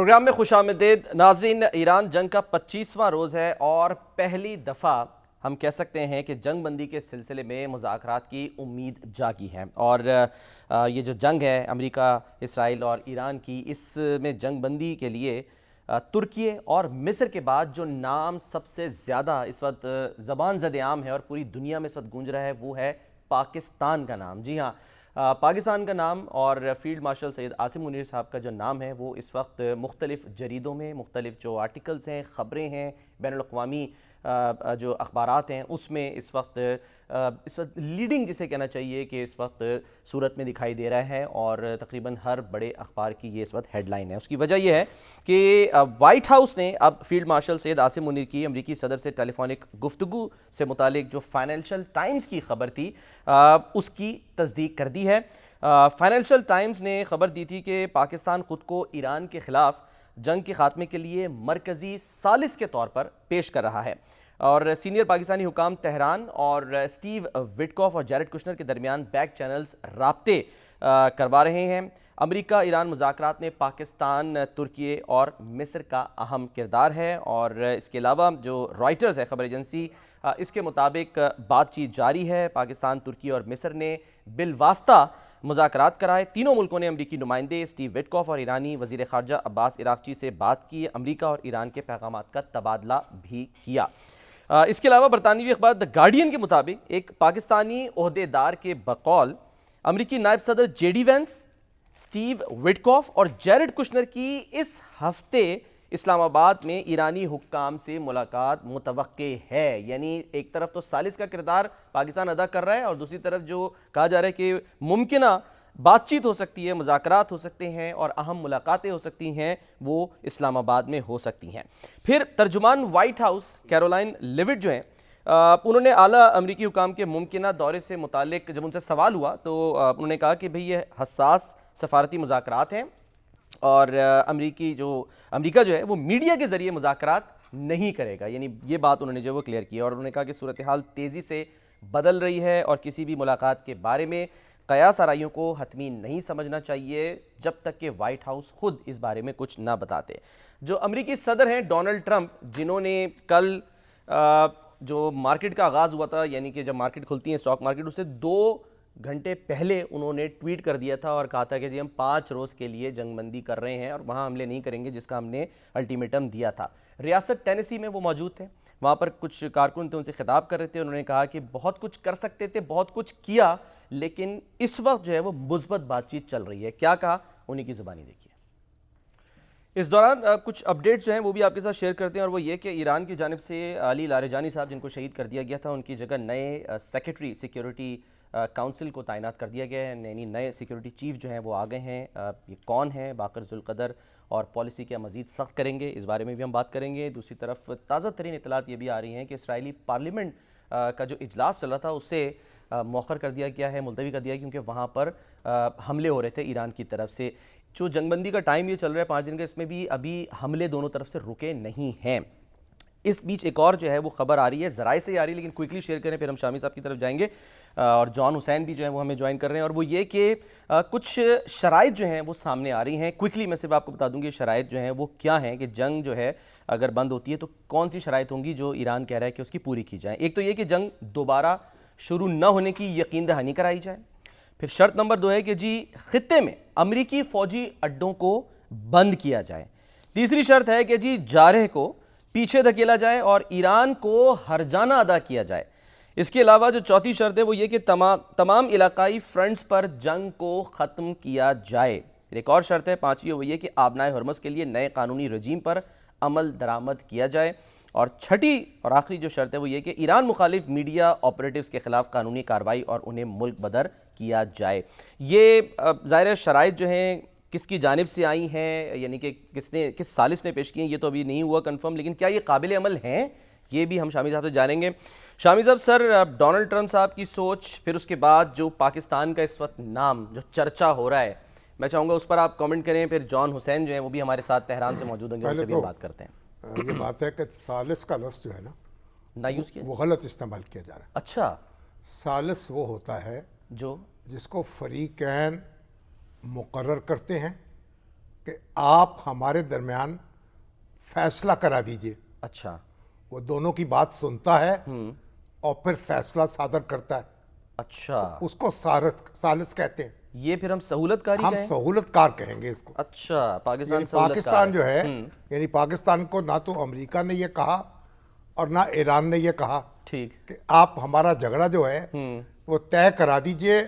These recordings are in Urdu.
پروگرام میں خوش آمدید ناظرین۔ ایران جنگ کا 25واں روز ہے اور پہلی دفعہ ہم کہہ سکتے ہیں کہ جنگ بندی کے سلسلے میں مذاکرات کی امید جاگی ہے، اور یہ جو جنگ ہے امریکہ، اسرائیل اور ایران کی، اس میں جنگ بندی کے لیے ترکیے اور مصر کے بعد جو نام سب سے زیادہ اس وقت زبان زد عام ہے اور پوری دنیا میں اس وقت گونج رہا ہے وہ ہے پاکستان کا نام۔ جی ہاں، پاکستان کا نام اور فیلڈ مارشل سید عاصم منیر صاحب کا جو نام ہے وہ اس وقت مختلف جریدوں میں، مختلف جو آرٹیکلز ہیں، خبریں ہیں، بین الاقوامی جو اخبارات ہیں اس میں اس وقت لیڈنگ جسے کہنا چاہیے کہ اس وقت صورت میں دکھائی دے رہا ہے، اور تقریباً ہر بڑے اخبار کی یہ اس وقت ہیڈ لائن ہے۔ اس کی وجہ یہ ہے کہ وائٹ ہاؤس نے اب فیلڈ مارشل سید عاصم منیر کی امریکی صدر سے ٹیلی فونک گفتگو سے متعلق جو فائنینشل ٹائمز کی خبر تھی اس کی تصدیق کر دی ہے۔ فائنینشل ٹائمز نے خبر دی تھی کہ پاکستان خود کو ایران کے خلاف جنگ کے خاتمے کے لیے مرکزی ثالث کے طور پر پیش کر رہا ہے، اور سینئر پاکستانی حکام تہران اور اسٹیو وٹکوف اور جیرڈ کشنر کے درمیان بیک چینلز رابطے کروا رہے ہیں۔ امریکہ ایران مذاکرات میں پاکستان، ترکیے اور مصر کا اہم کردار ہے، اور اس کے علاوہ جو رائٹرز ہے خبر ایجنسی، اس کے مطابق بات چیت جاری ہے۔ پاکستان، ترکی اور مصر نے بالواسطہ مذاکرات کرائے۔ تینوں ملکوں نے امریکی نمائندے اسٹیو وٹکوف اور ایرانی وزیر خارجہ عباس عراقچی سے بات کی، امریکہ اور ایران کے پیغامات کا تبادلہ بھی کیا۔ اس کے علاوہ برطانوی اخبار دی گارڈین کے مطابق ایک پاکستانی عہدیدار کے بقول امریکی نائب صدر J D Vance, Steve Witkoff اور جیرڈ کشنر کی اس ہفتے اسلام آباد میں ایرانی حکام سے ملاقات متوقع ہے۔ یعنی ایک طرف تو ثالث کا کردار پاکستان ادا کر رہا ہے، اور دوسری طرف جو کہا جا رہا ہے کہ ممکنہ بات چیت ہو سکتی ہے، مذاکرات ہو سکتے ہیں اور اہم ملاقاتیں ہو سکتی ہیں، وہ اسلام آباد میں ہو سکتی ہیں۔ پھر ترجمان وائٹ ہاؤس کیرولائن لیوٹ جو ہیں، انہوں نے اعلیٰ امریکی حکام کے ممکنہ دورے سے متعلق جب ان سے سوال ہوا تو انہوں نے کہا کہ بھئی یہ حساس سفارتی مذاکرات ہیں، اور امریکہ جو ہے وہ میڈیا کے ذریعے مذاکرات نہیں کرے گا۔ یعنی یہ بات انہوں نے جو وہ کلیئر کی، اور انہوں نے کہا کہ صورتحال تیزی سے بدل رہی ہے اور کسی بھی ملاقات کے بارے میں قیاس آرائیوں کو حتمی نہیں سمجھنا چاہیے جب تک کہ وائٹ ہاؤس خود اس بارے میں کچھ نہ بتاتے۔ جو امریکی صدر ہیں ڈونلڈ ٹرمپ، جنہوں نے کل جو مارکیٹ کا آغاز ہوا تھا، یعنی کہ جب مارکیٹ کھلتی ہے اسٹاک مارکیٹ، اس سے 2 گھنٹے پہلے انہوں نے ٹویٹ کر دیا تھا اور کہا تھا کہ جی ہم 5 روز کے لیے جنگ بندی کر رہے ہیں اور وہاں حملے نہیں کریں گے جس کا ہم نے الٹیمیٹم دیا تھا۔ ریاست ٹینیسی میں وہ موجود تھے، وہاں پر کچھ کارکن تھے، ان سے خطاب کر رہے تھے۔ انہوں نے کہا کہ بہت کچھ کر سکتے تھے، بہت کچھ کیا، لیکن اس وقت جو ہے وہ مثبت بات چیت چل رہی ہے۔ کیا کہا، انہی کی زبانی دیکھیے۔ اس دوران کچھ اپڈیٹس جو ہیں وہ بھی آپ کے ساتھ شیئر کرتے ہیں، اور وہ یہ کہ ایران کی جانب سے علی لاریجانی صاحب جن کو شہید کر دیا گیا تھا، ان کی جگہ نئے سیکرٹری سیکیورٹی کاؤنسل کو تعینات کر دیا گیا ہے، یعنی نئے سیکیورٹی چیف جو ہیں وہ آ گئے ہیں۔ یہ کون ہیں، باقر ذوالقدر، اور پالیسی کیا مزید سخت کریں گے، اس بارے میں بھی ہم بات کریں گے۔ دوسری طرف تازہ ترین اطلاعات یہ بھی آ رہی ہیں کہ اسرائیلی پارلیمنٹ کا جو اجلاس چل رہا تھا اسے مؤخر کر دیا گیا ہے، ملتوی کر دیا ہے، کیونکہ وہاں پر حملے ہو رہے تھے ایران کی طرف سے۔ جو جنگ بندی کا ٹائم یہ چل رہا ہے 5 دن کا، اس میں بھی ابھی حملے دونوں طرف سے رکے نہیں ہیں۔ اس بیچ ایک اور جو ہے وہ خبر آ رہی ہے، ذرائع سے آ رہی ہے لیکن کوئکلی شیئر کریں، پھر ہم شامی صاحب کی طرف جائیں گے، اور جان حسین بھی جو ہیں وہ ہمیں جوائن کر رہے ہیں، اور وہ یہ کہ کچھ شرائط جو ہیں وہ سامنے آ رہی ہیں۔ کوئکلی میں صرف آپ کو بتا دوں گی شرائط جو ہیں وہ کیا ہیں، کہ جنگ جو ہے اگر بند ہوتی ہے تو کون سی شرائط ہوں گی جو ایران کہہ رہا ہے کہ اس کی پوری کی جائیں۔ ایک تو یہ کہ جنگ دوبارہ شروع نہ ہونے کی یقین دہانی کرائی جائے۔ پھر شرط نمبر 2 ہے کہ جی خطے میں امریکی فوجی اڈوں کو بند کیا جائے۔ تیسری شرط ہے کہ جی جارح کو پیچھے دھکیلا جائے اور ایران کو ہرجانہ ادا کیا جائے۔ اس کے علاوہ جو چوتھی شرط ہے وہ یہ کہ تمام علاقائی فرنٹس پر جنگ کو ختم کیا جائے۔ پھر ایک اور شرط ہے 5ویں، وہ یہ کہ آبنائے ہرمز کے لیے نئے قانونی رجیم پر عمل درآمد کیا جائے۔ اور چھٹی اور آخری جو شرط ہے وہ یہ کہ ایران مخالف میڈیا آپریٹیوز کے خلاف قانونی کارروائی اور انہیں ملک بدر کیا جائے۔ یہ ظاہر شرائط جو ہیں کس کی جانب سے آئی ہیں، یعنی کہ کس ثالث نے پیش کی ہیں، یہ تو ابھی نہیں ہوا کنفرم، لیکن کیا یہ قابل عمل ہیں، یہ بھی ہم شامی صاحب سے جانیں گے۔ شامی صاحب، سر ڈونلڈ ٹرمپ صاحب کی سوچ، پھر اس کے بعد جو پاکستان کا اس وقت نام جو چرچا ہو رہا ہے، میں چاہوں گا اس پر آپ کامنٹ کریں۔ پھر جان حسین جو ہیں وہ بھی ہمارے ساتھ تہران سے موجود ہوں گے، ان سے بھی ہم بات کرتے ہیں۔ یہ بات ہے کہ ثالث کا لفظ جو ہے نا نہ یوز کیا، وہ غلط استعمال کیا جا رہا ہے۔ اچھا، ثالث وہ ہوتا ہے جو جس کو فریقین مقرر کرتے ہیں کہ آپ ہمارے درمیان فیصلہ کرا دیجئے. اچھا وہ دونوں کی بات سنتا ہے اور پھر فیصلہ صادر کرتا ہے. اچھا، اس کو ثالث کہتے ہیں. یہ پھر ہم سہولت کاری ہم کہیں؟ سہولت کار کہیں گے اس کو. اچھا، پاکستان یعنی سہولت کار پاکستان جو ہے، یعنی پاکستان کو نہ تو امریکہ نے یہ کہا اور نہ ایران نے یہ کہا ٹھیک. کہ آپ ہمارا جھگڑا جو ہے وہ طے کرا دیجئے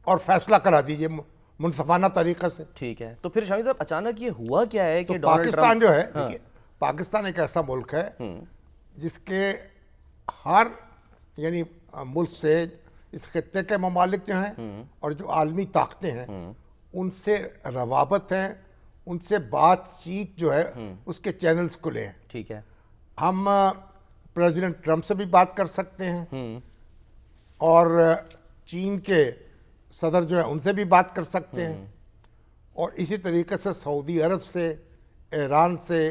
اور فیصلہ کرا دیجئے منصفانہ طریقے سے. ٹھیک ہے، تو پھر شامی صاحب اچانک یہ ہوا کیا ہے کہ ڈونلڈ پاکستان ٹرمپ جو ہے، دیکھیے پاکستان ایک ایسا ملک ہے جس کے ہر یعنی ملک سے اس خطے کے ممالک جو ہیں اور جو عالمی طاقتیں ہیں ان سے روابط ہیں، ان سے بات چیت جو ہے اس کے چینلز کھلے ہیں. ٹھیک ہے. ہم پریزیڈنٹ ٹرمپ سے بھی بات کر سکتے ہیں اور چین کے صدر جو ہے ان سے بھی بات کر سکتے ہیں اور اسی طریقے سے سعودی عرب سے، ایران سے،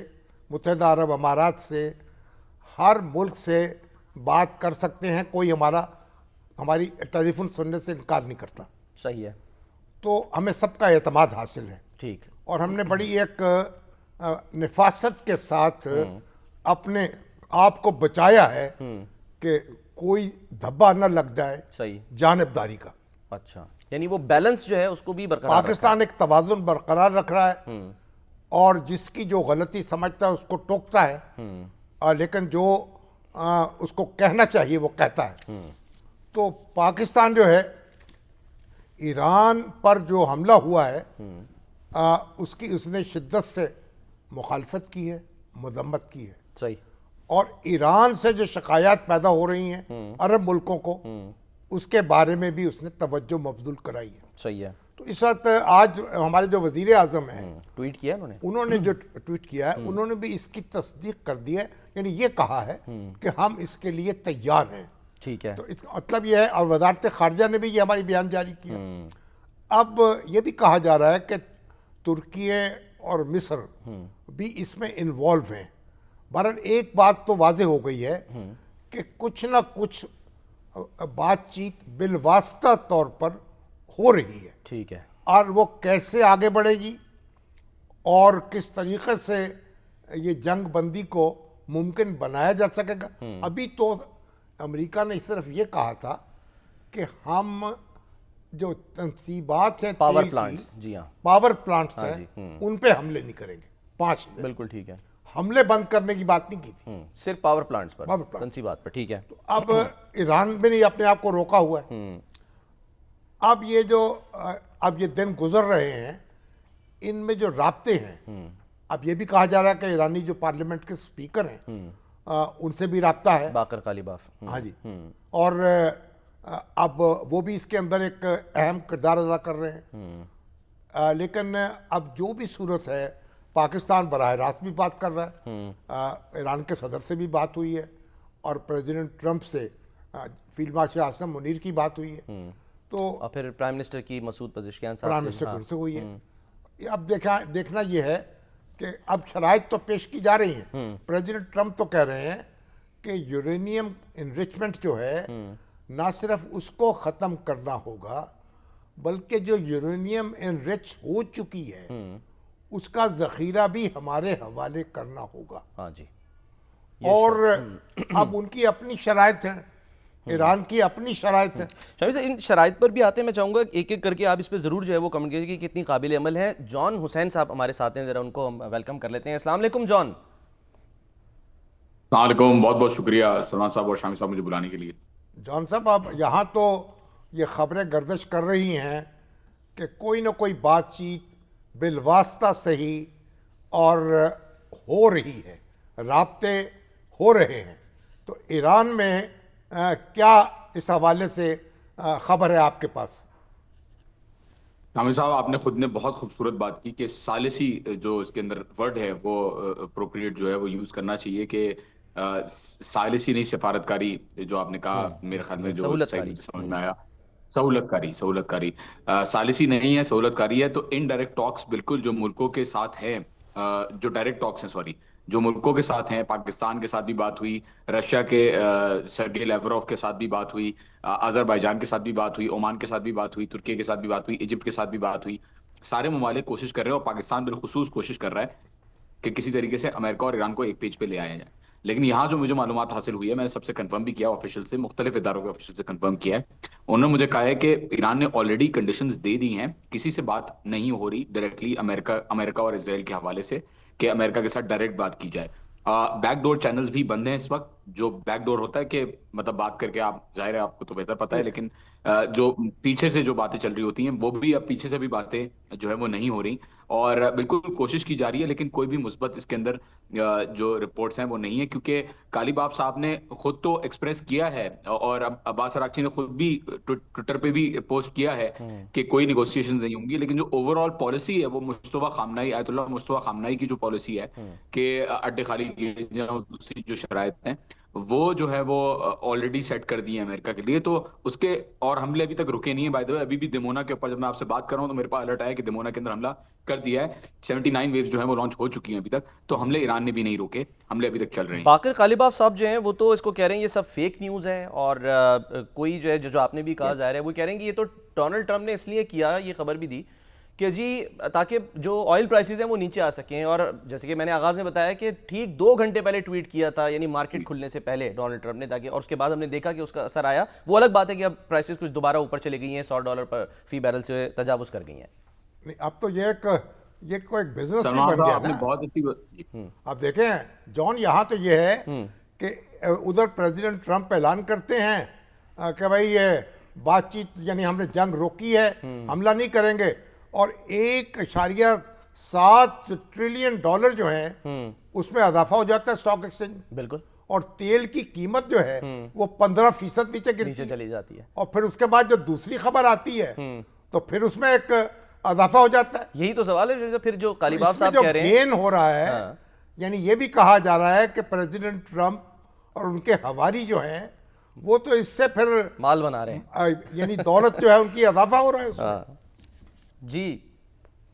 متحدہ عرب امارات سے، ہر ملک سے بات کر سکتے ہیں. کوئی ہماری ٹیلی فون سننے سے انکار نہیں کرتا. صحیح ہے. تو ہمیں سب کا اعتماد حاصل ہے ٹھیک. اور ہم نے بڑی ایک نفاست کے ساتھ اپنے آپ کو بچایا ہے کہ کوئی دھبا نہ لگ جائے صحیح. جانبداری کا. اچھا، یعنی وہ بیلنس جو ہے اس کو بھی برقرار پاکستان ایک توازن برقرار رکھ رہا ہے اور جس کی جو غلطی سمجھتا ہے اس کو ٹوکتا ہے لیکن جو اس کو کہنا چاہیے وہ کہتا ہے. تو پاکستان جو ہے ایران پر جو حملہ ہوا ہے اس نے شدت سے مخالفت کی ہے، مذمت کی ہے. صحیح. اور ایران سے جو شکایات پیدا ہو رہی ہیں عرب ملکوں کو اس کے بارے میں بھی اس نے توجہ مبذول کرائی ہے. صحیح ہے. تو اس وقت آج ہمارے جو وزیر اعظم ہیں ٹویٹ کیا انہوں نے جو ٹویٹ کیا ہے انہوں نے بھی اس کی تصدیق کر دی ہے. یعنی یہ کہا ہے کہ ہم اس کے لیے تیار ہیں. ٹھیک ہے. تو اس کا مطلب یہ ہے اور وزارت خارجہ نے بھی یہ ہماری بیان جاری کیا. اب یہ بھی کہا جا رہا ہے کہ ترکیہ اور مصر بھی اس میں انوالو ہیں. بہرحال ایک بات تو واضح ہو گئی ہے کہ کچھ نہ کچھ بات چیت بالواسطہ طور پر ہو رہی ہے. ٹھیک ہے. اور وہ کیسے آگے بڑھے گی اور کس طریقے سے یہ جنگ بندی کو ممکن بنایا جا سکے گا. ابھی تو امریکہ نے صرف یہ کہا تھا کہ ہم جو تنصیبات ہیں پاور تیل پلانٹس، کی، جی ہاں، پاور پلانٹس ہیں ان پہ حملے نہیں کریں گے. 5 دن بالکل ٹھیک ہے. حملے بند کرنے کی بات نہیں کی تھی، صرف پاور پلانٹس پر، پاور پلانٹ. تنصیبات پر. ٹھیک ہے. اب ایران میں نے اپنے آپ کو روکا ہوا ہے. اب یہ دن گزر رہے ہیں ان میں جو رابطے ہیں، اب یہ بھی کہا جا رہا ہے کہ ایرانی جو پارلیمنٹ کے سپیکر ہیں ان سے بھی رابطہ ہے. باقر قالیباف. ہاں جی. اور اب وہ بھی اس کے اندر ایک اہم کردار ادا کر رہے ہیں. لیکن اب جو بھی صورت ہے پاکستان براہ راست بھی بات کر رہا ہے. ایران کے صدر سے بھی بات ہوئی ہے اور پریزیڈنٹ ٹرمپ سے فیلڈ مارشل عاصم منیر کی بات ہوئی ہے. تو اور پھر پرائم منسٹر کی مسعود پزشکیان صاحب پرائم منسٹر ان سے ہوئی ہے. اب دیکھنا یہ ہے کہ اب شرائط تو پیش کی جا رہی ہیں. پریزیڈنٹ ٹرمپ تو کہہ رہے ہیں کہ یورینیم انریچمنٹ جو ہے نہ صرف اس کو ختم کرنا ہوگا بلکہ جو یورینیم انریچ ہو چکی ہے اس کا ذخیرہ بھی ہمارے حوالے کرنا ہوگا. ہاں جی. اور اب ان کی اپنی شرائط ہیں، ایران کی اپنی شرائط ہیں. شامی صاحب ان شرائط پر بھی آتے ہیں، میں چاہوں گا ایک ایک کر کے آپ اس پہ ضرور جو ہے وہ کمنٹ کیجیے کہ کتنی قابل عمل ہے. جان حسین صاحب ہمارے ساتھ ہیں، ذرا ان کو ہم ویلکم کر لیتے ہیں. السلام علیکم جان. السلام علیکم، بہت بہت شکریہ سلمان صاحب اور شامی صاحب مجھے بلانے کے لیے. جان صاحب اب یہاں تو یہ خبریں گردش کر رہی ہیں کہ کوئی نہ کوئی بات چیت بالواسطہ صحیح اور ہو رہی ہے، رابطے ہو رہے ہیں. تو ایران میں کیا اس حوالے سے خبر ہے آپ کے پاس؟ شامی صاحب آپ نے خود نے بہت خوبصورت بات کی کہ ثالثی جو اس کے اندر ورڈ ہے وہ اپروپریٹ جو ہے وہ یوز کرنا چاہیے کہ ثالثی نہیں سفارتکاری جو آپ نے کہا میرے خیال میں جو صحیح سمجھ میں آیا. سہولت کاری ثالثی نہیں ہے، سہولت کاری ہے. تو انڈائریکٹ ٹاکس بالکل جو ملکوں کے ساتھ ہیں، جو ڈائریکٹ ٹاکس ہیں سوری جو ملکوں کے ساتھ ہیں، پاکستان کے ساتھ بھی بات ہوئی، رشیا کے سرگئی لیوروف کے ساتھ بھی بات ہوئی، آذربائیجان کے ساتھ بھی بات ہوئی، عمان کے ساتھ بھی بات ہوئی، ترکی کے ساتھ بھی بات ہوئی، ایجپٹ کے ساتھ بھی بات ہوئی. سارے ممالک کوشش کر رہے ہیں اور پاکستان بالخصوص کوشش کر رہا ہے کہ کسی طریقے سے امریکہ اور ایران کو ایک پیج پہ لے آیا جائے. لیکن یہاں جو مجھے معلومات حاصل ہوئی ہے, میں نے سب سے کنفرم بھی کیا, آفیشیل سے, مختلف اداروں کے آفیشیل سے کنفرم کیا ہے, انہوں نے مجھے کہا ہے کہ ایران نے آلریڈی کنڈیشنز دے دی ہیں, کسی سے بات نہیں ہو رہی ڈائریکٹلی امریکہ اور اسرائیل کے حوالے سے کہ امریکہ کے ساتھ ڈائریکٹ بات کی جائے. بیک ڈور چینلز بھی بند ہیں اس وقت. جو بیک ڈور ہوتا ہے کہ مطلب بات کر کے, آپ ظاہر ہے آپ کو تو بہتر پتا ہے, لیکن جو پیچھے سے جو باتیں چل رہی ہوتی ہیں وہ بھی اب پیچھے سے بھی باتیں جو ہے وہ نہیں ہو رہی, اور بالکل کوشش کی جا رہی ہے, لیکن کوئی بھی مثبت اس کے اندر جو رپورٹس ہیں وہ نہیں ہے, کیونکہ غالب صاحب نے خود تو ایکسپریس کیا ہے, اور عباس اراغچی نے خود بھی ٹویٹر پہ بھی پوسٹ کیا ہے کہ کوئی نیگوسیشن نہیں ہوں گی, لیکن جو اوور آل پالیسی ہے وہ مصطفیٰ خامنہئی, آیت اللہ مصطفیٰ خامنہئی کی جو پالیسی ہے کہ اڈے خالی کیے جائیں, دوسری جو شرائط ہیں وہ جو ہے وہ آلریڈی سیٹ کر دی ہے امریکہ کے لیے, تو اس کے اور حملے ابھی تک رکے نہیں ہیں. بائی دی وے ابھی بھی دمونا کے اوپر جب میں آپ سے بات کر رہا ہوں تو میرے پاس الرٹ آیا کہ دمونا کے اندر حملہ کر دیا ہے. 79 ویوز جو ہیں وہ لانچ ہو چکی ہیں ابھی تک, تو حملے ایران نے بھی نہیں روکے, حملے ابھی تک چل رہے ہیں. باقر غالباف صاحب جو ہیں وہ تو اس کو کہہ رہے ہیں یہ سب فیک نیوز ہے, اور کوئی جو ہے جو آپ نے بھی کہا ظاہر ہے وہ کہہ رہے ہیں کہ یہ تو ڈونلڈ ٹرمپ نے اس لیے کیا, یہ خبر بھی دی کہ جی تاکہ جو آئل پرائسز ہیں وہ نیچے آ سکیں. اور جیسے کہ میں نے آغاز میں بتایا کہ ٹھیک 2 گھنٹے پہلے ٹویٹ کیا تھا, یعنی مارکیٹ کھلنے سے پہلے ڈونلڈ ٹرمپ نے, تاکہ, اور اس کے بعد ہم نے دیکھا کہ اس کا اثر آیا. وہ الگ بات ہے کہ اب پرائسز کچھ دوبارہ اوپر چلے گئی ہیں, $100 پر فی بیرل سے تجاوز کر گئی ہیں. نہیں, اب تو یہ کوئی ایک بزنس بھی سلمان بن صاحب گیا آپ نے نا. بہت اچھی اب دیکھیں جان, یہاں تو یہ ہے کہ ادھر پریزیڈنٹ ٹرمپ اعلان کرتے ہیں کہ بھائی یہ بات چیت, یعنی ہم نے جنگ روکی ہے, حملہ نہیں کریں گے, اور $1.7 ٹریلین جو ہیں اس میں اضافہ ہو جاتا ہے اسٹاک ایکسچینج, بالکل, اور تیل کی قیمت جو ہے وہ 15% نیچے گرتی چلی جاتی ہے. اور پھر اس کے بعد جو دوسری خبر آتی ہے تو پھر اس میں ایک اضافہ ہو جاتا ہے. یہی تو سوال ہے. پھر جو غالباف اس میں صاحب جو کہہ رہے ہیں گین ہو رہا ہے, یعنی یہ بھی کہا جا رہا ہے کہ پریزیڈنٹ ٹرمپ اور ان کے حواری جو ہیں وہ تو اس سے پھر مال بنا رہے ہیں, یعنی دولت جو ہے ان کی اضافہ ہو رہا ہے اس میں. جی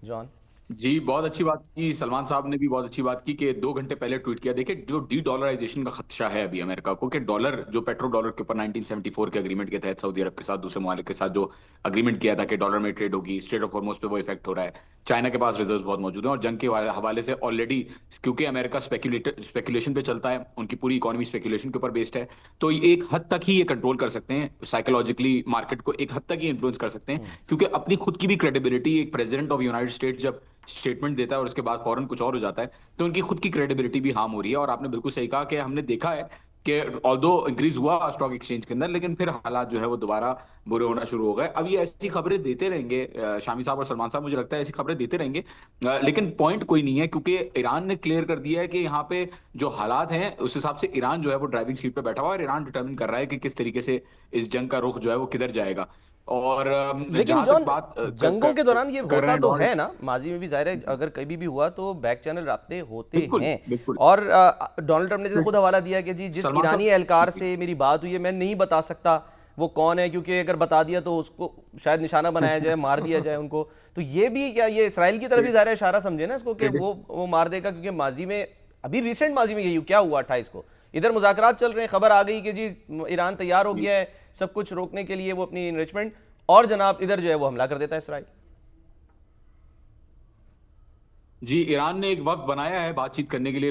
جان. جی بہت اچھی بات کی, سلمان صاحب نے بھی بہت اچھی بات کی کہ 2 گھنٹے پہلے ٹویٹ کیا. دیکھیں جو ڈی ڈالرائزیشن کا خدشہ ہے ابھی امریکہ کو, کہ ڈالر جو پیٹرو ڈالر کے اوپر 1974 کے اگریمنٹ کے تحت سعودی عرب کے ساتھ دوسرے ممالک کے ساتھ جو اگریمنٹ کیا تھا کہ ڈالر میں ٹریڈ ہوگی, اسٹریٹ آف ہارموز پہ وہ افیکٹ ہو رہا ہے. چائنا کے پاس ریزروز بہت موجود ہیں, اور جنگ کے حوالے سے آلریڈی, کیونکہ امریکہ اسپیکولیشن پہ چلتا ہے, ان کی پوری اکانومی اسپیکولیشن کے اوپر بیسڈ ہے, تو ایک حد تک ہی یہ کنٹرول کر سکتے ہیں سائیکولوجیکلی مارکیٹ کو, ایک حد تک ہی انفلوئنس کر سکتے ہیں, کیونکہ اپنی خود کی بھی کریڈیبلٹی, ایک پریزیڈنٹ آف یونائٹڈ اسٹیٹس جب اسٹیٹمنٹ دیتا ہے اور اس کے بعد فوراً کچھ اور ہو جاتا ہے, تو ان کی خود کی کریڈیبلٹی بھی ہارم ہو رہی ہے. اور آپ نے بالکل صحیح کہا کہ ہم نے دیکھا ہے کہ آلدو انکریز ہوا اسٹاک ایکسچینج کے اندر, لیکن پھر حالات جو ہے وہ دوبارہ برے ہونا شروع ہو گئے. اب یہ ایسی خبریں دیتے رہیں گے شامی صاحب اور سلمان صاحب, مجھے لگتا ہے ایسی خبریں دیتے رہیں گے, لیکن پوائنٹ کوئی نہیں ہے, کیونکہ ایران نے کلیئر کر دیا ہے کہ یہاں پہ جو حالات ہیں اس حساب سے ایران جو ہے وہ ڈرائیونگ سیٹ پہ بیٹھا ہوا ہے, اور ایران ڈٹرمن کر رہا ہے کہ کس طریقے سے اس جنگ کا رخ جو ہے وہ کدھر جائے گا. اور لیکن جان جنگوں کے دوران یہ ہوتا تو ہے نا, ماضی میں بھی ظاہر ہے اگر کبھی بھی ہوا تو بیک چینل رابطے ہوتے ہیں, اور ڈونلڈ ٹرمپ نے خود حوالہ دیا کہ جی جس ایرانی اہلکار سے میری بات ہوئی ہے میں نہیں بتا سکتا وہ کون ہے, کیونکہ اگر بتا دیا تو اس کو شاید نشانہ بنایا جائے, مار دیا جائے ان کو. تو یہ بھی کیا یہ اسرائیل کی طرف ہی ظاہر ہے اشارہ سمجھے نا اس کو کہ وہ مار دے گا, کیونکہ ماضی میں, ابھی ریسنٹ ماضی میں یہی کیا ہوا 28 کو, ادھر مذاکرات چل رہے ہیں, خبر آ گئی کہ جی ایران تیار ہو گیا ہے سب کچھ روکنے کے لیے وہ اپنی انریچمنٹ, اور جناب ادھر جو ہے وہ حملہ کر دیتا ہے اسرائیل. جی ایران نے ایک وقت بنایا ہے بات چیت کرنے کے لیے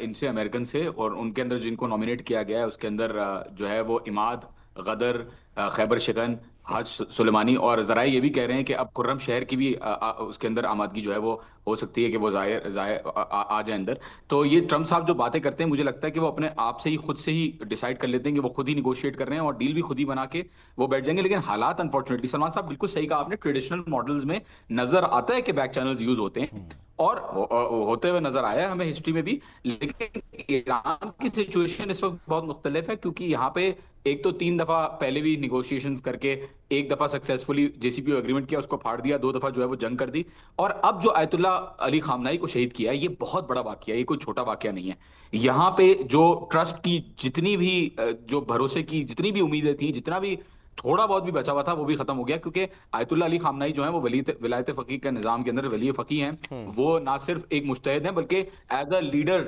ان سے, امریکن سے, اور ان کے اندر جن کو نامینیٹ کیا گیا ہے اس کے اندر جو ہے وہ عماد, غدر, خیبر شکن, حاج سلیمانی, اور ذرائع یہ بھی کہہ رہے ہیں کہ اب خرم شہر کی بھی اس کے اندر آمادگی جو ہے وہ ہو سکتی ہے کہ وہ آ جائے اندر. تو یہ ٹرمپ صاحب جو باتیں کرتے ہیں مجھے لگتا ہے کہ وہ اپنے آپ سے ہی خود سے ہی ڈیسائیڈ کر لیتے ہیں کہ وہ خود ہی نیگوشیٹ کر رہے ہیں, اور ڈیل بھی خود ہی بنا کے وہ بیٹھ جائیں گے. لیکن حالات انفارچونیٹلی, سلمان صاحب بالکل صحیح کہا آپ نے, ٹریڈیشنل ماڈلز میں نظر آتا ہے کہ بیک چینلز یوز ہوتے ہیں, اور ہوتے ہوئے نظر آیا ہے ہمیں ہسٹری میں بھی. لیکن ایران کی سچویشن اس وقت بہت مختلف ہے, کیونکہ یہاں پہ ایک تو 3 دفعہ پہلے بھی نیگوشیشنز کر کے, ایک دفعہ سکسیسفلی جے سی پی او اگریمنٹ کیا, اس کو پھاڑ دیا, 2 دفعہ جو ہے وہ جنگ کر دی, اور اب جو آیت اللہ علی خامنہئی کو شہید کیا ہے یہ بہت بڑا واقعہ ہے, یہ کوئی چھوٹا واقعہ نہیں ہے. یہاں پہ جو ٹرسٹ کی جتنی بھی, جو بھروسے کی جتنی بھی امیدیں تھیں, جتنا بھی تھوڑا بہت بھی بچا ہوا تھا وہ بھی ختم ہو گیا، کیونکہ آیت اللہ علی خامنائی جو ہیں وہ ولایت فقیہ کے نظام کے اندر ولی فقیہ ہیں. وہ نہ صرف ایک مجتہد ہیں بلکہ as a leader,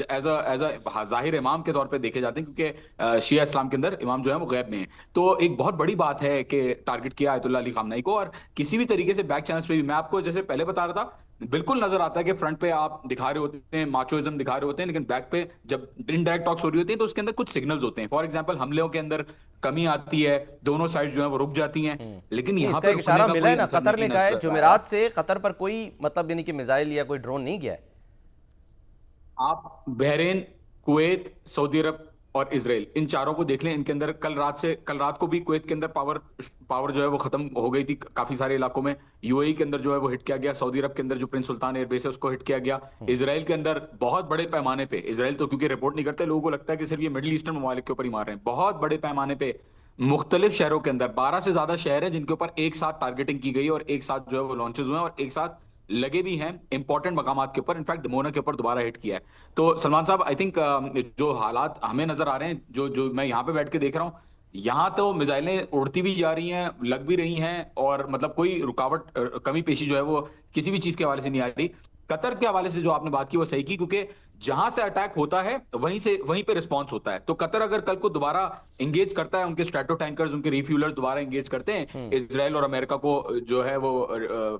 as a ظاہر امام کے طور پہ دیکھے جاتے ہیں، کیونکہ شیعہ اسلام کے اندر امام جو ہے وہ غیب میں ہیں. تو ایک بہت بڑی بات ہے کہ ٹارگٹ کیا آیت اللہ علی خامنائی کو. اور کسی بھی طریقے سے بیک چینلز پہ بھی میں آپ کو جیسے پہلے بتا رہا تھا، بالکل نظر آتا ہے کہ فرنٹ پہ آپ دکھا رہے ہوتے ہیں ماچوازم دکھا رہے ہوتے ہیں، لیکن بیک پہ جب انڈائریکٹ ٹاکس ہو رہی ہوتی ہیں تو اس کے اندر کچھ سگنلز ہوتے ہیں. فار ایگزامپل حملوں کے اندر کمی آتی ہے، دونوں سائڈ جو ہیں وہ رک جاتی ہیں، لیکن نہیں، یہاں اس کا پہ ایک رکنے اشارہ کا ملا ہے کوئی نا، عنصر قطر نے نہیں کہا ہے نظر آیا. جمعرات سے قطر پر کوئی مطلب یعنی کہ میزائل یا کوئی ڈرون نہیں گیا ہے. آپ بحرین، کویت، سعودی عرب اور اسرائیل، ان چاروں کو دیکھ لیں. ان کے اندر کل رات کو بھی کویت کے اندر پاور جو ہے وہ ختم ہو گئی تھی کافی سارے علاقوں میں. یو اے ای کے اندر جو ہے وہ ہٹ کیا گیا. سعودی عرب کے اندر جو پرنس سلطان ایئر بیس ہے اس کو ہٹ کیا گیا. اسرائیل کے اندر بہت بڑے پیمانے پہ، اسرائیل تو کیونکہ رپورٹ نہیں کرتے، لوگوں کو لگتا ہے کہ صرف یہ مڈل ایسٹرن ممالک کے اوپر ہی مار رہے ہیں. بہت بڑے پیمانے پہ مختلف شہروں کے اندر 12 سے زیادہ شہر ہیں جن کے اوپر ایک ساتھ ٹارگیٹنگ کی گئی اور ایک ساتھ جو ہے وہ لانچز ہوئے ہیں اور ایک ساتھ لگے بھی ہیں امپورٹنٹ مقامات کے اوپر. انفیکٹ دمونا کے اوپر دوبارہ ہٹ کیا ہے. تو سلمان صاحب آئی تھنک جو حالات ہمیں نظر آ رہے ہیں، جو میں یہاں پہ بیٹھ کے دیکھ رہا ہوں، یہاں تو میزائلیں اڑتی بھی جا رہی ہیں، لگ بھی رہی ہیں، اور مطلب کوئی رکاوٹ کمی پیشی جو ہے وہ کسی بھی چیز کے حوالے سے نہیں آ رہی. قطر کے حوالے سے جو آپ نے بات کی وہ صحیح کی، کیونکہ جہاں سے اٹیک ہوتا ہے وہیں پہ رسپانس ہوتا ہے. تو قطر اگر کل کو دوبارہ انگیج کرتا ہے، ان کے اسٹریٹو ٹینکرز، ان کے ریفیولرز دوبارہ انگیج کرتے ہیں اسرائیل اور امریکہ کو جو ہے وہ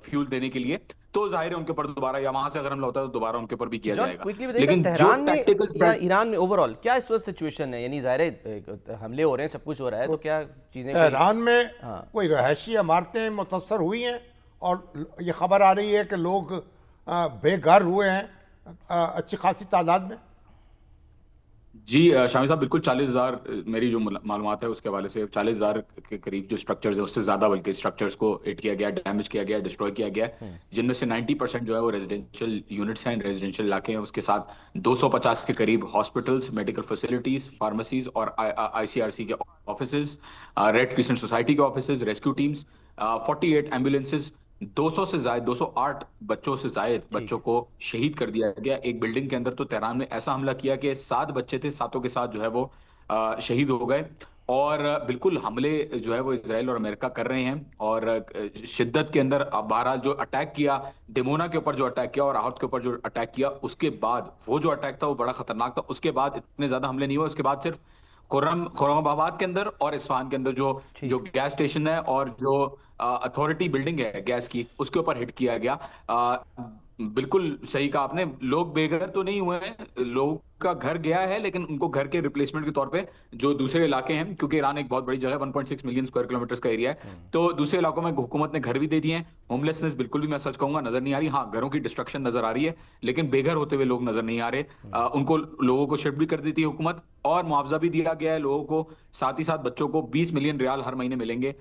فیول دینے کے لیے، تو ظاہر ہے ان کے اوپر دوبارہ، یا وہاں سے اگر حملہ ہوتا ہے تو دوبارہ ان کے اوپر بھی کیا جان جائے گا. کوئکلی بتائیے گا، لیکن جو تہران میں ٹیکٹیکل یا ایران میں اوور آل کیا اس وقت سچویشن ہے؟ یعنی ظاہر ہے حملے ہو رہے ہیں، سب کچھ ہو رہا ہے، تو کیا چیزیں تہران میں کوئی رہائشی عمارتیں متاثر ہوئی ہیں، اور یہ خبر آ رہی ہے کہ لوگ بے گھر ہوئے ہیں اچھی خاصی تعداد میں. جی شامی صاحب، بالکل 40,000 میری جو معلومات ہے اس کے حوالے سے 40,000 کے قریب جو سٹرکچرز ہیں، اس سے زیادہ بلکہ سٹرکچرز کو ہٹ کیا گیا، ڈیمیج کیا گیا، ڈسٹروائے کیا گیا، جن میں سے 90% جو ہے وہ ریزیڈینشیل یونٹس ہیں، ریزیڈینشیل علاقے ہیں. اس کے ساتھ 250 کے قریب ہاسپٹلز، میڈیکل فیسلٹیز، فارمیسیز اور آئی سی آر سی کے آفیسز، ریڈ کرسنٹ سوسائٹی کے آفیسز، ریسکیو ٹیمز، 48 ایمبولینسز، 208 بچوں سے زائد بچوں کو شہید کر دیا گیا ایک بلڈنگ کے اندر. تو تہران میں ایسا حملہ کیا کہ 7 بچے تھے، 7 کے ساتھ جو ہے وہ شہید ہو گئے. اور بالکل حملے جو ہے وہ اسرائیل اور امریکہ کر رہے ہیں، اور شدت کے اندر. بہرحال جو اٹیک کیا ڈیمونا کے اوپر، جو اٹیک کیا اور آہت کے اوپر جو اٹیک کیا، اس کے بعد وہ جو اٹیک تھا وہ بڑا خطرناک تھا. اس کے بعد اتنے زیادہ حملے نہیں ہوئے. اس کے بعد صرف خرم آباد کے اندر اور اصفہان کے اندر جو گیس اسٹیشن ہے اور جو اتھارٹی بلڈنگ ہے گیس کی، اس کے اوپر ہٹ کیا گیا. بالکل صحیح کہا آپ نے، لوگ بے گھر تو نہیں ہوئے ہیں، لوگ کا گھر گیا ہے، لیکن ان کو گھر کے ریپلیسمنٹ کے طور پہ جو دوسرے علاقے ہیں، کیونکہ ایران ایک بہت بڑی جگہ ہے، 1.6 ملین اسکوائر کلومیٹرز کا ایریا ہے، تو دوسرے علاقوں میں حکومت نے گھر بھی دے دیے ہیں. ہوم لیسنس بالکل بھی میں سچ کہوں گا نظر نہیں آ رہی. ہاں گھروں کی ڈسٹرکشن نظر آ رہی ہے، لیکن بے گھر ہوتے ہوئے لوگ نظر نہیں آ رہے. ان کو لوگوں کو شفٹ بھی کر دیتی ہے حکومت، اور معاوضہ بھی دیا گیا ہے لوگوں کو. ساتھ ہی ساتھ بچوں کو 20 ملین ریال ہر مہینے ملیں گے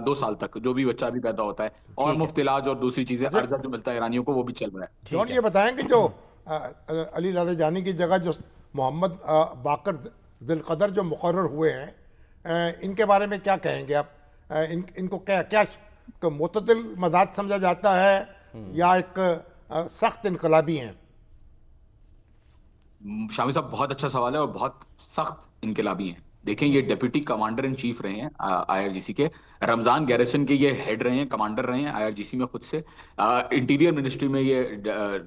2 سال تک، جو بھی بچہ بھی پیدا ہوتا ہے، اور مفت علاج اور دوسری چیزیں، ارزہ جو ملتا ہے ایرانیوں کو، وہ بھی چل رہا ہے. جون یہ بتائیں کہ جو علی لالے جانی کی جگہ جو محمد باقر ذی القدر جو مقرر ہوئے ہیں، ان کے بارے میں کیا کہیں گے آپ؟ ان کو کیا معتدل مزاج سمجھا جاتا ہے یا ایک سخت انقلابی ہیں؟ شامی صاحب بہت اچھا سوال ہے، اور بہت سخت انقلابی ہیں. دیکھیں یہ ڈپٹی کمانڈر ان چیف رہے ہیں آئی آر جی سی کے، رمضان گیریسن کے یہ ہیڈ رہے ہیں، کمانڈر رہے ہیں آئی آر جی سی میں خود سے، انٹیریئر منسٹری میں یہ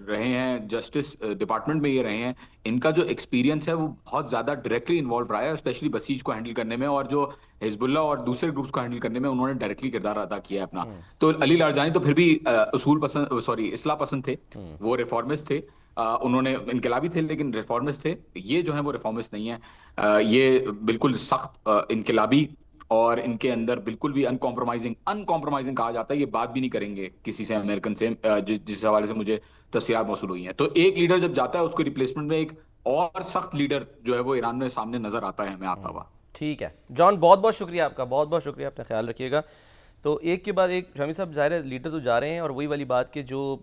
رہے ہیں، جسٹس ڈپارٹمنٹ میں یہ رہے ہیں. ان کا جو ایکسپیرینس ہے وہ بہت زیادہ ڈائریکٹلی انوالو رہا ہے، اسپیشلی بسیج کو ہینڈل کرنے میں، اور جو حزب اللہ اور دوسرے گروپس کو ہینڈل کرنے میں انہوں نے ڈائریکٹلی کردار ادا کیا ہے اپنا. تو علی لاریجانی تو پھر بھی اصلاح پسند تھے، وہ ریفارمسٹ تھے، انہوں نے انقلابی تھے لیکن ریفارمسٹ تھے. یہ جو ہیں وہ ریفارمسٹ نہیں ہیں، یہ بالکل سخت انقلابی، اور ان کے اندر بالکل بھی ان کمپرومائزنگ کہا جاتا ہے. یہ بات بھی نہیں کریں گے کسی سے امریکن سے، جس حوالے سے مجھے تفصیلات موصول ہوئی ہیں. تو ایک لیڈر جب جاتا ہے اس کو ریپلیسمنٹ میں ایک اور سخت لیڈر جو ہے وہ ایران میں سامنے نظر آتا ہے، ہمیں آتا ہوا. ٹھیک ہے جان، بہت بہت شکریہ آپ کا، بہت بہت شکریہ، اپنا خیال رکھیے گا. تو ایک کے بعد ایک شامی صاحب، ظاہر ہے لیڈر تو جا رہے ہیں، اور وہی والی بات کہ جو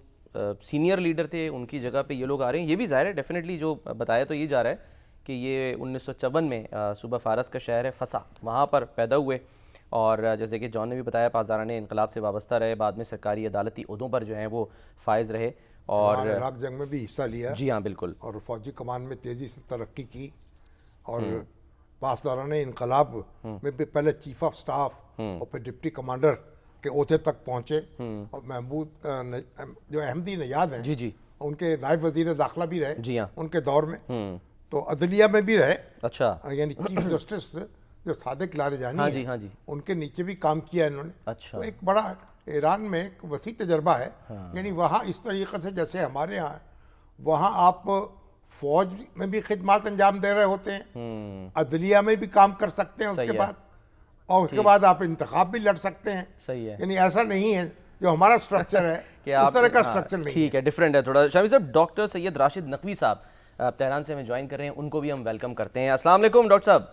سینئر لیڈر تھے ان کی جگہ پہ یہ لوگ آ رہے ہیں. یہ بھی ظاہر ہے ڈیفینیٹلی جو بتایا تو یہ جا رہا ہے کہ یہ 1954 میں صوبہ فارس کا شہر ہے فسا، وہاں پر پیدا ہوئے، اور جیسے کہ جان نے بھی بتایا پاسداران انقلاب سے وابستہ رہے، بعد میں سرکاری عدالتی عہدوں پر جو ہیں وہ فائز رہے، اور عراق جنگ میں بھی حصہ لیا. جی ہاں بالکل، اور فوجی کمان میں تیزی سے ترقی کی، اور پاسداران انقلاب میں بھی پہلے چیف آف سٹاف اور پھر ڈپٹی کمانڈر کے عہدے تک پہنچے، اور محمود جو احمدی نژاد ہیں جی جی ان کے نائب وزیر داخلہ بھی رہے جی ہاں ان کے دور میں، تو عدلیہ میں بھی رہے، اچھا یعنی چیف جسٹس جو صادق لاریجانی ہاں ہیں جی ہاں جی ان کے نیچے بھی کام کیا انہوں نے. اچھا تو ایک بڑا ایران میں ایک وسیع تجربہ ہے، یعنی وہاں اس طریقے سے جیسے ہمارے یہاں ہے، وہاں آپ فوج میں بھی خدمات انجام دے رہے ہوتے ہیں، عدلیہ میں بھی کام کر سکتے ہیں اس صحیح کے ہے. بعد، اور اس کے بعد آپ انتخاب بھی لڑ سکتے ہیں. صحیح ہے یعنی ایسا نہیں ہے جو ہمارا سٹرکچر ہے کہ اس آپ طرح کا ہاں، سٹرکچر نہیں ہے. ٹھیک ہے، ڈیفرنٹ ہے تھوڑا. شامی صاحب ڈاکٹر سید راشد نقوی صاحب تہران سے ہمیں جوائن کر رہے ہیں، ان کو بھی ہم ویلکم کرتے ہیں. السلام علیکم ڈاکٹر صاحب.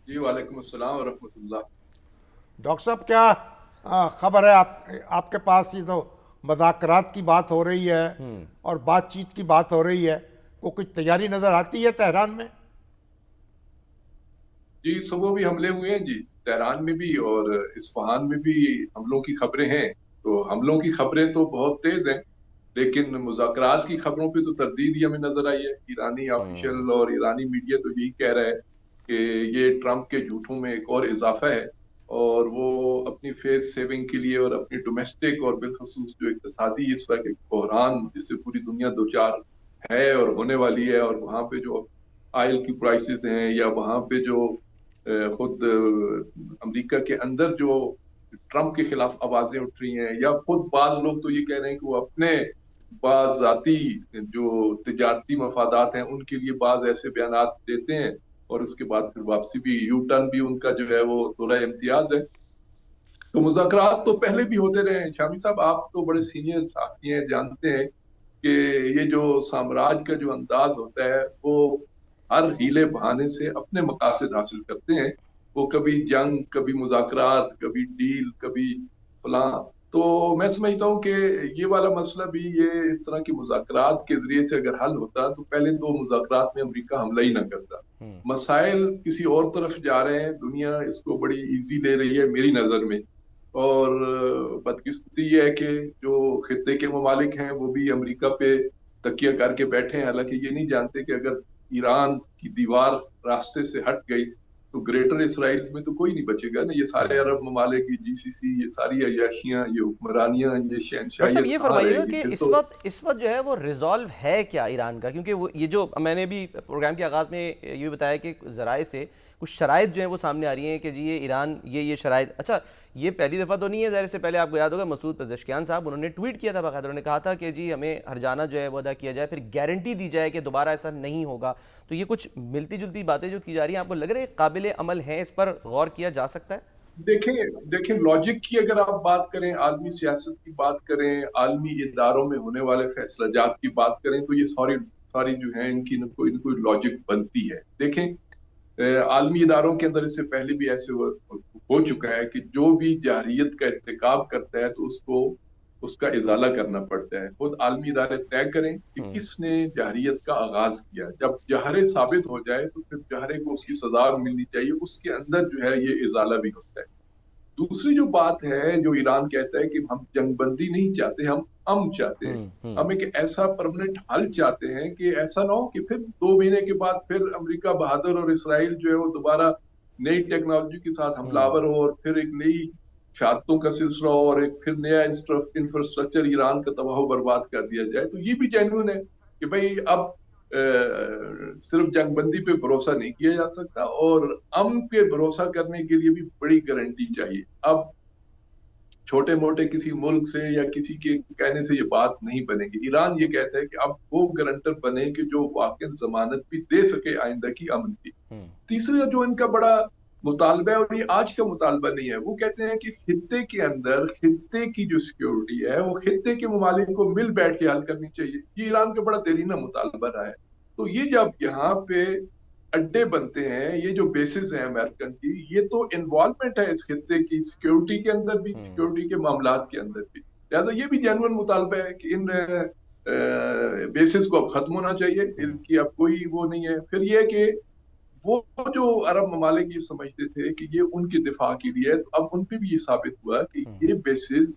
جی وعلیکم السلام ورحمۃ اللہ. ڈاکٹر صاحب کیا خبر ہے آپ کے پاس؟ یہ تو مذاکرات کی بات ہو رہی ہے اور بات چیت کی بات ہو رہی ہے، وہ کچھ تیاری نظر آتی ہے تہران میں؟ جی صبح بھی حملے ہوئے ہیں جی، تہران میں بھی اور اصفہان میں بھی حملوں کی خبریں ہیں. تو حملوں کی خبریں تو بہت تیز ہیں، لیکن مذاکرات کی خبروں پہ تو تردید ہی ہمیں نظر آئی ہے. ایرانی آفیشل اور ایرانی میڈیا تو یہی کہہ رہا ہے کہ یہ ٹرمپ کے جھوٹوں میں ایک اور اضافہ ہے، اور وہ اپنی فیس سیونگ کے لیے اور اپنی ڈومیسٹک اور بالخصوص جو اقتصادی اس وقت ایک بحران جس سے پوری دنیا دوچار ہے اور ہونے والی ہے، اور وہاں پہ جو آئل کی پرائسز ہیں، یا وہاں پہ جو خود امریکہ کے اندر جو ٹرمپ کے خلاف آوازیں اٹھ رہی ہیں، یا خود بعض لوگ تو یہ کہہ رہے ہیں کہ وہ اپنے بعض ذاتی جو تجارتی مفادات ہیں ان کے لیے بعض ایسے بیانات دیتے ہیں، اور اس کے بعد پھر واپسی بھی، یو ٹرن بھی ان کا جو ہے وہ دورہ امتیاز ہے. تو مذاکرات تو پہلے بھی ہوتے رہے ہیں. شامی صاحب آپ تو بڑے سینئر صحافی ہیں، جانتے ہیں کہ یہ جو سامراج کا جو انداز ہوتا ہے وہ ہر ہیلے بہانے سے اپنے مقاصد حاصل کرتے ہیں. وہ کبھی جنگ، کبھی مذاکرات، کبھی ڈیل، کبھی فلاں. تو میں سمجھتا ہوں کہ یہ والا مسئلہ بھی، یہ اس طرح کی مذاکرات کے ذریعے سے اگر حل ہوتا تو پہلے تو مذاکرات میں امریکہ حملہ ہی نہ کرتا. مسائل کسی اور طرف جا رہے ہیں، دنیا اس کو بڑی ایزی لے رہی ہے میری نظر میں، اور بدقسمتی یہ ہے کہ جو خطے کے ممالک ہیں وہ بھی امریکہ پہ تکیہ کر کے بیٹھے ہیں، حالانکہ یہ نہیں جانتے کہ اگر ایران کی دیوار راستے سے ہٹ گئی تو گریٹر اسرائیل میں تو کوئی نہیں بچے گا نا. یہ سارے عرب ممالک، یہ جی سی سی، یہ ساری عیاشیاں، یہ حکمرانیاں، یہ ڈاکٹر صاحب شہنشاہیت یہ کہاں فرمائیے رہے گا گی کہ پھر اس تو. وقت جو ہے وہ ریزالو ہے کیا ایران کا؟ کیونکہ وہ یہ جو میں نے بھی پروگرام کے آغاز میں یہ بتایا کہ ذرائع سے کچھ شرائط جو ہیں وہ سامنے آ رہی ہیں کہ جی یہ ایران یہ شرائط. اچھا یہ پہلی دفعہ تو نہیں ہے، ظاہر سے پہلے آپ کو یاد ہوگا مسعود پزشکیان صاحب انہوں نے ٹویٹ کیا تھا باقاعدہ، انہوں نے کہا تھا کہ جی ہمیں ہرجانہ جو ہے وہ ادا کیا جائے، پھر گارنٹی دی جائے کہ دوبارہ ایسا نہیں ہوگا. تو یہ کچھ ملتی جلتی باتیں جو کی جا رہی ہیں، آپ کو لگ رہا ہے قابل عمل ہیں، اس پر غور کیا جا سکتا ہے؟ دیکھیں لاجک کی اگر آپ بات کریں، عالمی سیاست کی بات کریں، عالمی اداروں میں ہونے والے فیصلہ جات کی بات کریں، تو یہ ساری جو ہیں ان کی نہ کوئی لاجک بنتی ہے. دیکھیں عالمی اداروں کے اندر اس سے پہلے بھی ایسے ہو چکا ہے کہ جو بھی جارحیت کا ارتکاب کرتا ہے تو اس کا ازالہ کرنا پڑتا ہے. خود عالمی ادارے طے کریں کہ کس نے جارحیت کا آغاز کیا. جب جہرے ثابت ہو جائے تو پھر جہرے کو اس کی سزا ملنی چاہیے، اس کے اندر جو ہے یہ ازالہ بھی ہوتا ہے. دوسری جو بات ہے، جو ایران کہتا ہے کہ ہم جنگ بندی نہیں چاہتے، ہم امن چاہتے ہیں، ہم ایک ایسا پرماننٹ حل چاہتے ہیں کہ ایسا نہ ہو کہ پھر 2 مہینے کے بعد پھر امریکہ بہادر اور اسرائیل جو ہے وہ دوبارہ نئی ٹیکنالوجی کے ساتھ حملہ آور ہو، اور پھر ایک نئی شہادتوں کا سلسلہ ہو، اور ایک پھر نیا انفراسٹرکچر ایران کا تباہ و برباد کر دیا جائے. تو یہ بھی جینوین ہے کہ بھئی اب صرف جنگ بندی پہ بھروسہ نہیں کیا جا سکتا، اور امن پہ بھروسہ کرنے کے لیے بھی بڑی گارنٹی چاہیے. اب چھوٹے موٹے کسی ملک سے یا کسی کے کہنے سے یہ بات نہیں بنے گی. ایران یہ کہتا ہے کہ اب وہ گارنٹر بنے کہ جو واقعی ضمانت بھی دے سکے آئندہ کی امن کی. تیسرا جو ان کا بڑا مطالبہ ہے، اور یہ آج کا مطالبہ نہیں ہے، وہ کہتے ہیں کہ خطے کے اندر خطے کی جو سیکیورٹی ہے وہ خطے کے ممالک کو مل بیٹھ کے حل کرنی چاہیے. یہ ایران کا بڑا دیرینہ مطالبہ رہا ہے. تو یہ جب یہاں پہ اڈے بنتے ہیں، یہ جو بیسز ہیں امریکن کی، یہ تو انوالومنٹ ہے اس خطے کی سیکیورٹی کے اندر بھی، سیکیورٹی کے معاملات کے اندر بھی. لہٰذا یہ بھی جینوئن مطالبہ ہے کہ ان بیسز کو اب ختم ہونا چاہیے، ان کی اب کوئی وہ نہیں ہے. پھر یہ کہ وہ جو عرب ممالک یہ سمجھتے تھے کہ یہ ان کے دفاع کے لیے ہے، تو اب ان پہ بھی یہ ثابت ہوا کہ یہ بیسز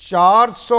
400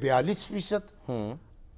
42%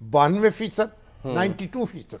92%, 92%।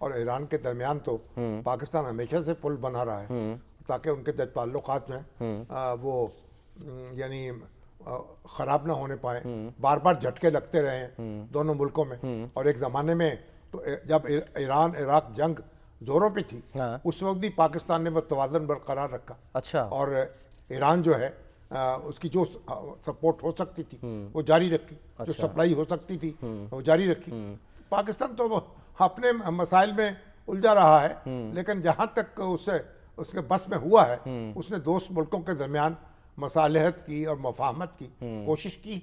اور ایران کے درمیان تو پاکستان ہمیشہ سے پل بنا رہا ہے تاکہ ان کے تعلقات جو ہیں وہ یعنی خراب نہ ہونے پائیں. بار بار جھٹکے لگتے رہے ہیں دونوں ملکوں میں, اور ایک زمانے میں تو جب ایران عراق جنگ زوروں پہ تھی اس وقت بھی پاکستان نے وہ توازن برقرار رکھا. اچھا. اور ایران جو ہے اس کی جو سپورٹ ہو سکتی تھی وہ جاری رکھی, جو سپلائی ہو سکتی تھی وہ جاری رکھی. پاکستان تو اپنے مسائل میں الجھا رہا ہے, لیکن جہاں تک اس کے بس میں ہوا ہے اس نے دوست ملکوں کے درمیان مصالحت کی اور مفاہمت کی کوشش کی.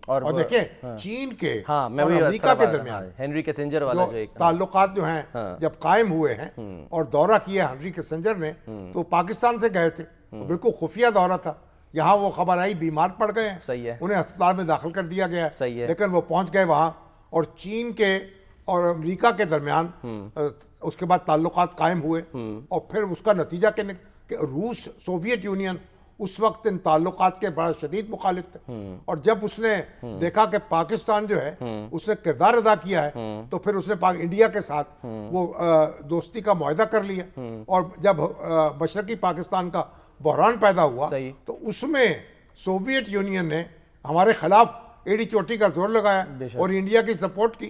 اور دیکھیں چین کے اور امریکہ کے درمیان ہنری کیسنجر والا جو تعلقات جو ہیں جب قائم ہوئے ہیں اور دورہ کیا ہنری کیسنجر نے تو پاکستان سے گئے تھے, بالکل خفیہ دورہ تھا. یہاں وہ خبر آئی بیمار پڑ گئے ہیں, صحیح ہے, انہیں ہسپتال میں داخل کر دیا گیا, صحیح ہے, لیکن وہ پہنچ گئے وہاں. اور چین کے اور امریکہ کے درمیان اس کے بعد تعلقات قائم ہوئے, اور پھر اس کا نتیجہ کہ روس سوویت یونین اس وقت ان تعلقات کے بڑا شدید مخالف تھے, اور جب اس نے دیکھا کہ پاکستان جو ہے اس نے کردار ادا کیا ہے تو پھر اس نے انڈیا کے ساتھ وہ دوستی کا معاہدہ کر لیا. اور جب مشرقی پاکستان کا بحران پیدا ہوا تو اس میں سوویت یونین نے ہمارے خلاف ایڑی چوٹی کا زور لگایا اور انڈیا کی سپورٹ کی,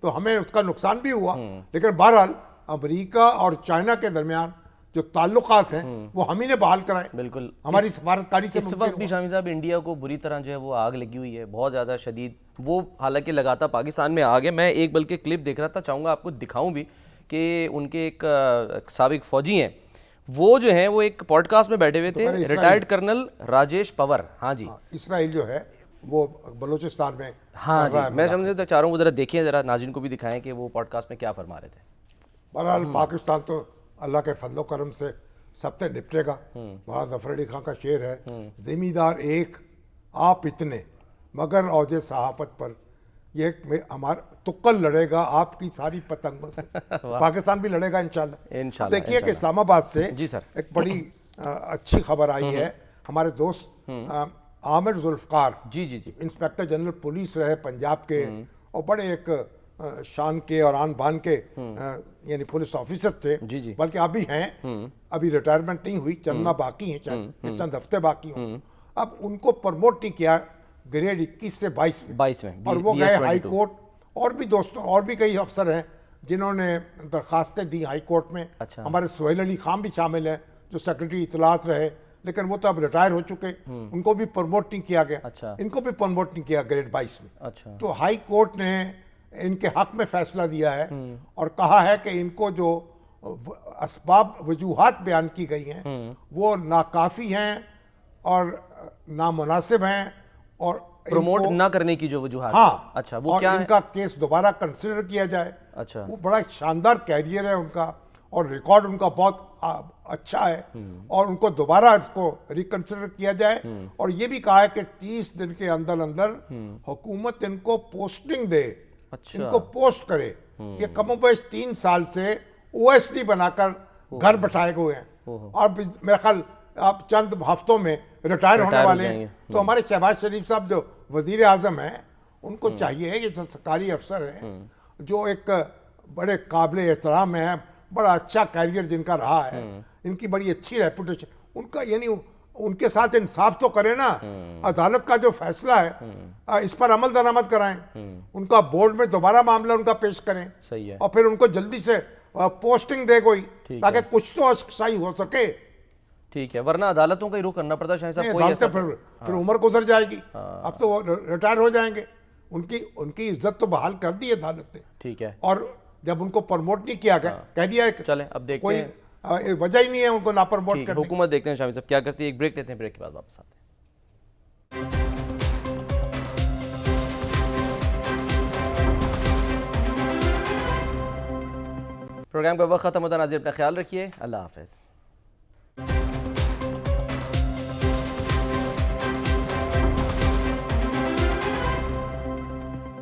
تو ہمیں اس کا نقصان بھی ہوا. لیکن بہرحال امریکہ اور چائنا کے درمیان جو تعلقات ہیں وہ ہم ہی نے بحال کرائے, بالکل ہماری سفارتکاری سے. اس وقت بھی شامی صاحب انڈیا کو بری طرح جو ہے وہ آگ لگی ہوئی ہے, بہت زیادہ شدید. وہ حالانکہ لگاتا پاکستان میں آگ ہے. میں ایک بلکہ کلپ دیکھ رہا تھا, چاہوں گا آپ کو دکھاؤں بھی, کہ ان کے ایک سابق فوجی ہیں, وہ جو ہیں وہ ایک پوڈ کاسٹ میں بیٹھے ہوئے تھے, ریٹائرڈ کرنل راجیش پور. ہاں جی, اسرائیل جو ہے وہ بلوچستان میں. ہاں جی, میں سمجھتا چاہ رہا ہوں وہ ذرا دیکھیں, ذرا ناظرین کو بھی دکھائیں کہ وہ پوڈ کاسٹ میں کیا فرما رہے تھے. بہرحال پاکستان تو اللہ کے فضل و کرم سے سب سے نپٹے گا. وہاں ظفر علی خان کا شعر ہے, زمیندار ایک آپ اتنے مگر اوج صحافت پر, یہ ہمارا تکل لڑے گا آپ کی ساری پتنگوں سے. پاکستان بھی لڑے گا انشاءاللہ. دیکھیے کہ اسلام آباد سے ایک بڑی اچھی خبر آئی ہے. ہمارے دوست عامر ذوالفقار, انسپیکٹر جنرل پولیس رہے پنجاب کے, اور بڑے ایک شان کے اور آن بان کے یعنی پولیس آفیسر تھے, بلکہ ابھی ہیں, ابھی ریٹائرمنٹ نہیں ہوئی, چندنا باقی ہیں, چند ہفتے باقی ہوں. اب ان کو پرموٹ نہیں کیا گریڈ 21 سے 22 میں, اور وہ گئے ہائی کورٹ. اور بھی دوستوں اور بھی کئی افسر ہیں جنہوں نے درخواستیں دی ہائی کورٹ میں. ہمارے سہیل علی خان بھی شامل ہیں جو سیکرٹری اطلاعات رہے, لیکن وہ تو اب ریٹائر ہو چکے, ان کو بھی پرموٹ نہیں کیا گیا, ان کو بھی پرموٹ نہیں کیا گریڈ 22 میں. تو ہائی کورٹ نے ان کے حق میں فیصلہ دیا ہے اور کہا ہے کہ ان کو جو اسباب وجوہات بیان کی گئی ہیں وہ ناکافی ہیں اور نامناسب ہیں, اور پروموٹ نہ کرنے کی جو وجوہات. ہاں, اچھا, وہ کیا ہے؟ ان کا کیس دوبارہ کنسیڈر کیا جائے. اچھا, وہ بڑا شاندار کیریئر ہے ان کا, اور ریکارڈ ان کا بہت اچھا ہے, اور ان کو دوبارہ اس کو ریکنسیڈر کیا جائے. اور یہ بھی کہا ہے کہ 30 دن کے اندر اندر حکومت ان کو پوسٹنگ دے, ان کو پوسٹ کرے. یہ کم و بیش 3 سال سے OSD بنا کر گھر بٹھائے ہوئے ہیں, اور میرا خیال آپ چند ہفتوں میں ریٹائر ہونے والے ہیں. تو ہمارے شہباز شریف صاحب جو وزیر اعظم ہیں, ان کو چاہیے, یہ جو سرکاری افسر ہیں جو ایک بڑے قابل احترام ہیں, بڑا اچھا کیریئر جن کا رہا ہے, ان کی بڑی اچھی ریپوٹیشن, ان کا یعنی ان کے ساتھ انصاف تو کریں نا. عدالت کا جو فیصلہ ہے اس پر عمل درآمد کرائیں, ان کا بورڈ میں دوبارہ معاملہ ان کا پیش کریں, اور پھر ان کو جلدی سے پوسٹنگ دے کوئی, تاکہ کچھ تو اشکسائی ہو سکے. ٹھیک ہے, ورنہ عدالتوں کا ہی رخ کرنا پڑتا ہے شاہد صاحب. پھر عمر گزر جائے گی, اب تو وہ ریٹائر ہو جائیں گے. ان کی عزت تو بحال کر دی عدالت نے. ٹھیک ہے, اور جب ان کو پرموٹ نہیں کیا گیا, کہہ دیا ہے چلیں اب دیکھتے ہیں, کوئی وجہ ہی نہیں ہے ان کو نا پرموٹ کرنے کی. حکومت دیکھتے ہیں شامی صاحب کیا کرتی ہے. ایک بریک لیتے ہیں, بریک کے بعد واپس آتے ہیں. پروگرام کا وقت ختم ہوتا ہے. ناظرین اپنا خیال رکھیے, اللہ حافظ.